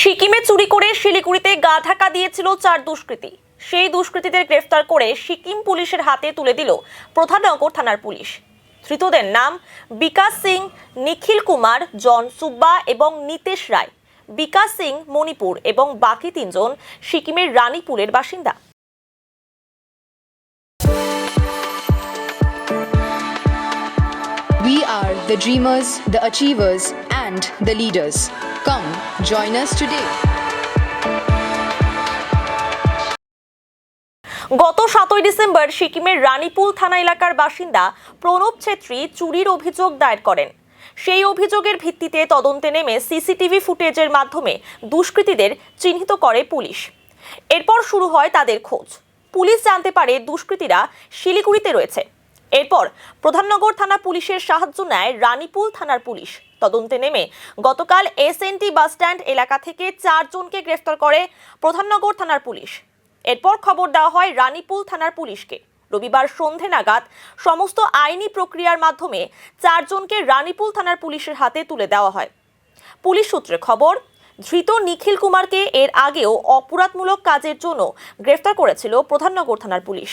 সিকিমে চুরি করে শিলিগুড়িতে গা ঢাকা দিয়েছিল 4 দুষ্কৃতী। সেই দুষ্কৃতীদের গ্রেফতার করে সিকিম পুলিশের হাতে তুলে দিল প্রধাননগর থানার পুলিশ। ধৃতদের নাম বিকাশ সিং, নিখিল কুমার, জন সুব্বা এবং নিতেশ রায়। বিকাশ সিং মণিপুর এবং বাকি 3 জন সিকিমের রানীপুরের বাসিন্দা। We are the dreamers, the achievers, and the leaders. Come, join us today. গত 7 ডিসেম্বর সিকিমের রানীপুর থানা এলাকার বাসিন্দা প্রণব ছেত্রী চুরির অভিযোগ দায়ের করেন। সেই অভিযোগের ভিত্তিতে তদন্তে নেমে সিসিটিভি ফুটেজের মাধ্যমে দুষ্কৃতীদের চিহ্নিত করে পুলিশ। এরপর শুরু হয় তাদের খোঁজ। পুলিশ জানতে পারে দুষ্কৃতীরা শিলিগুড়িতে রয়েছে। এরপর প্রধাননগর থানা পুলিশের সাহায্য নেয় রানীপুর থানার পুলিশ। তদন্তে নেমে গতকাল এসএনটি বাসস্ট্যান্ড এলাকা থেকে 4 জনকে গ্রেফতার করে প্রধাননগর থানার পুলিশ। এরপর খবর দেওয়া হয় রানীপুর থানার পুলিশকে। রবিবার সন্ধে নাগাদ সমস্ত আইনি প্রক্রিয়ার মাধ্যমে 4 জনকে রানীপুর থানার পুলিশের হাতে তুলে দেওয়া হয়। পুলিশ সূত্রে খবর, ধৃত নিখিল কুমারকে এর আগেও অপরাধমূলক কাজের জন্য গ্রেফতার করেছিল প্রধাননগর থানার পুলিশ।